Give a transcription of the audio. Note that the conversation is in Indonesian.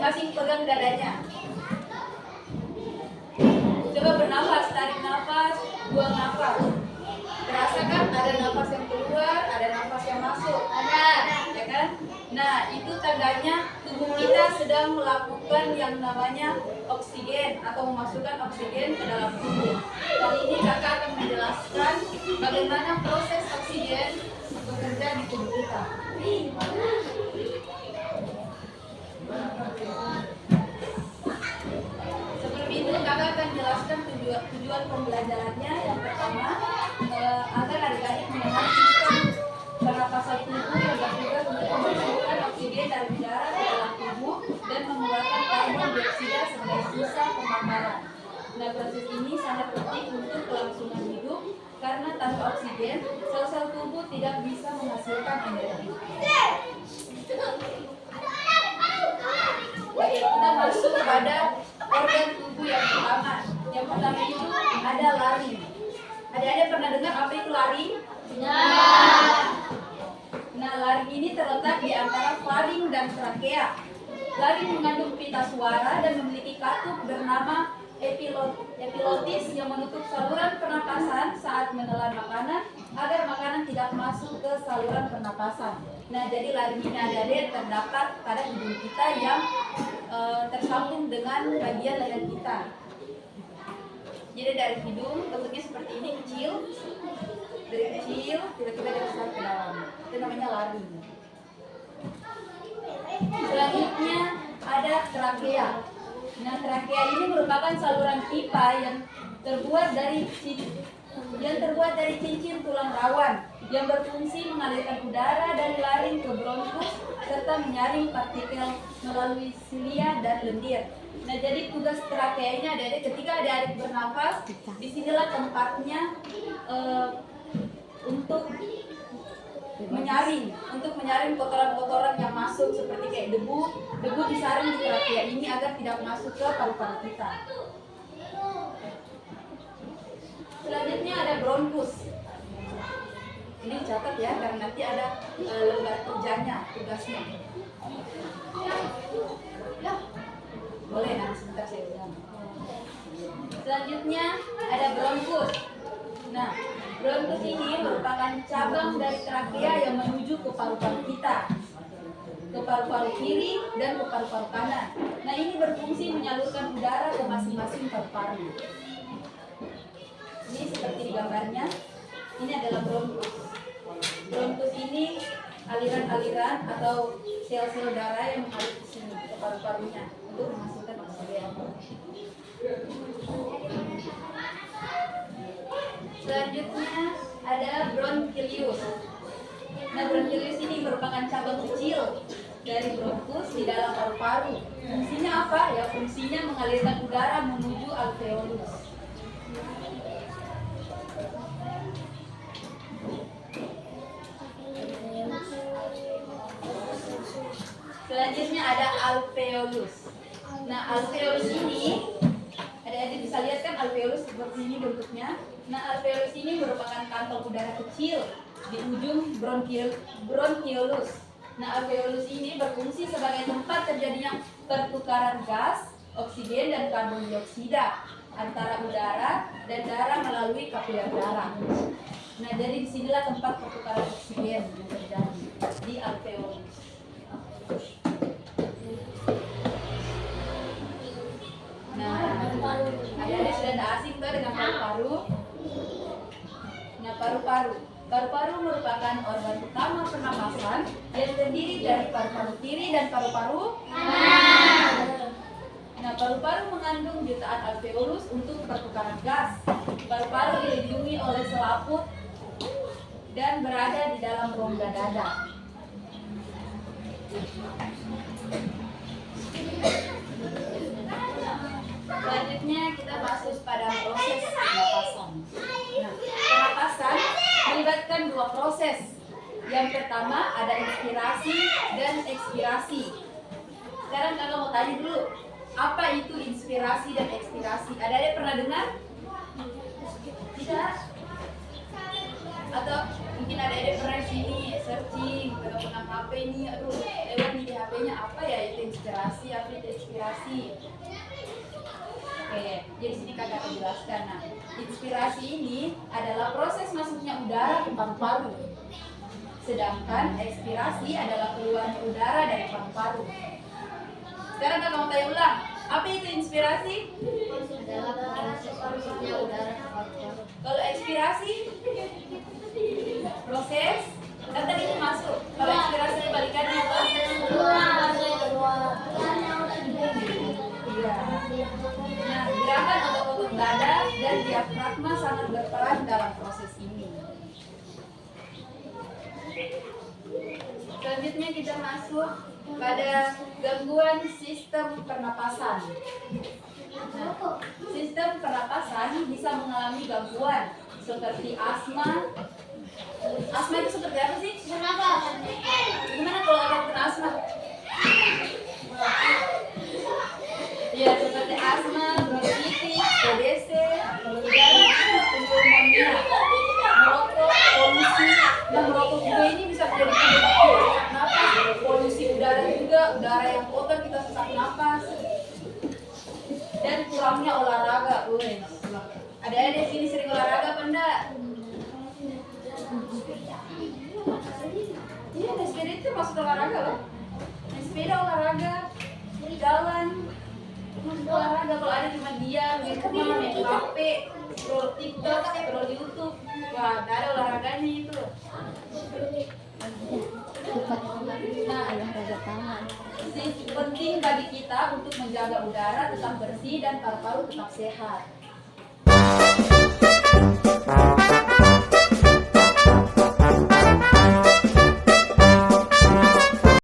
masing-masing pegang dadanya. Coba bernafas, tarik nafas, buang nafas. Rasakan ada nafas yang keluar, ada nafas yang masuk. Ada, ya kan? Nah, itu tandanya tubuh kita sedang melakukan yang namanya oksigen atau memasukkan oksigen ke dalam tubuh. Kali ini kakak akan menjelaskan bagaimana proses oksigen bekerja di tubuh kita. Sebelum itu kakak akan jelaskan tujuan pembelajarannya. Yang pertama, agar adik-adik mengenal sistem pernapasan tubuh yang bertugas untuk memasukkan oksigen dari udara ke dalam tubuh dan mengeluarkan karbon dioksida sebagai sisa pembakaran. Nah, proses ini sangat penting untuk kelangsungan hidup karena tanpa oksigen, sel-sel tubuh tidak bisa menghasilkan energi. Oke, kita masuk pada organ tubuh yang pertama. Yang pertama itu ada laring. Adik-adik pernah dengar apa itu laring? Nah, laring ini terletak di antara faring dan trakea. Laring mengandung pita suara dan memiliki katup bernama epilotis yang menutup saluran pernapasan saat menelan makanan agar makanan tidak masuk ke saluran pernapasan. Nah, jadi laring ini adik-adik terdapat pada hidung kita yang tersambung dengan bagian leher kita. Jadi dari hidung bentuknya seperti ini, kecil, dari kecil tiba-tiba dia besar ke dalam. Itu namanya laring. Selanjutnya ada trakea. Nah, trakea ini merupakan saluran pipa yang terbuat dari cincin tulang rawan yang berfungsi mengalirkan udara dari laring ke bronkus serta menyaring partikel melalui silia dan lendir. Nah, jadi tugas trakea ini adik-adik ketika adik-adik bernafas, disinilah tempatnya untuk menyaring kotoran-kotoran yang masuk seperti kayak debu disaring di trakea ini agar tidak masuk ke paru-paru kita. Selanjutnya ada bronkus. Ini catat ya, karena nanti ada lembar kerjanya, tugasnya. Boleh, nanti sebentar saya ulang. Selanjutnya ada bronkus. Nah, bronkus ini merupakan cabang dari trakea yang menuju ke paru-paru kita, ke paru-paru kiri dan ke paru-paru kanan. Nah, ini berfungsi menyalurkan udara ke masing-masing paru-paru. Ini seperti di gambarnya. Ini adalah bronkus. Bronkus ini aliran-aliran atau sel-sel darah yang mengalir ke sini ke paru-parunya untuk menghasilkan oksigen. Selanjutnya ada bronchilius. Nah, bronchilius ini merupakan cabang kecil dari bronkus di dalam paru-paru. Fungsinya apa? Ya, fungsinya mengalirkan udara menuju alveolus. Selanjutnya ada alveolus. Nah, alveolus ini adik-adik bisa lihat kan alveolus seperti ini bentuknya. Nah, alveolus ini merupakan kantong udara kecil di ujung bronchiolus. Nah, alveolus ini berfungsi sebagai tempat terjadinya pertukaran gas, oksigen dan karbon dioksida antara udara dan darah melalui kapiler darah. Nah, jadi disinilah tempat pertukaran oksigen yang terjadi di alveolus. Nah, adik-adik sudah tidak asing tuh dengan paru-paru. Nah, paru-paru merupakan organ utama pernapasan yang terdiri dari paru-paru kiri dan paru-paru kanan. Nah, paru-paru mengandung jutaan alveolus untuk pertukaran gas. Paru-paru dilindungi oleh selaput dan berada di dalam rongga dada. Selanjutnya kita masuk pada proses pernapasan. Nah, pernapasan melibatkan dua proses. Yang pertama ada inspirasi dan ekspirasi. Sekarang kakak mau tanya dulu, apa itu inspirasi dan ekspirasi? Ada pernah dengar? Tidak? Atau mungkin ada pernah sini searching pegang HP nih, aduh lewat nih di HP-nya apa ya itu inspirasi, apa itu inspirasi. Oke, jadi sini kakak akan jelaskan. Nah, inspirasi ini adalah proses masuknya udara ke paru-paru, sedangkan ekspirasi adalah keluarnya udara dari paru-paru. Sekarang kakak mau tanya ulang, apa itu inspirasi? Adalah proses masuknya udara ke paru-paru. Kalau ekspirasi, proses kan tadi itu masuk. Kalau ekspirasi kebalikannya apa? Keluar. Iya. Nah, gerakan otot-otot dada dan diafragma sangat berperan dalam proses ini. Selanjutnya kita masuk pada gangguan sistem pernapasan. Nah, sistem pernapasan bisa mengalami gangguan seperti asma. Asma itu seperti apa sih? Kenapa? Gimana kalau orang kena asma? Ya, seperti asma, bronkitis, TBC, dan pneumonia, merokok, polusi. Dan merokok juga ini bisa menjadi penyebab sesak napas. Polusi udara juga, udara yang kotor kita sesak napas. Dan kurangnya olahraga. Ada sini sering olahraga apa enggak? Iya, naik sepeda itu masuk olahraga loh. Naik sepeda olahraga, jalan, masuk olahraga. Kalau ada cuma diam di rumah, main HP, scroll TikTok, scroll YouTube, wah, nggak ada olahraganya itu. Nah, Olahraga tangan. penting bagi kita untuk menjaga udara tetap bersih dan paru-paru tetap sehat.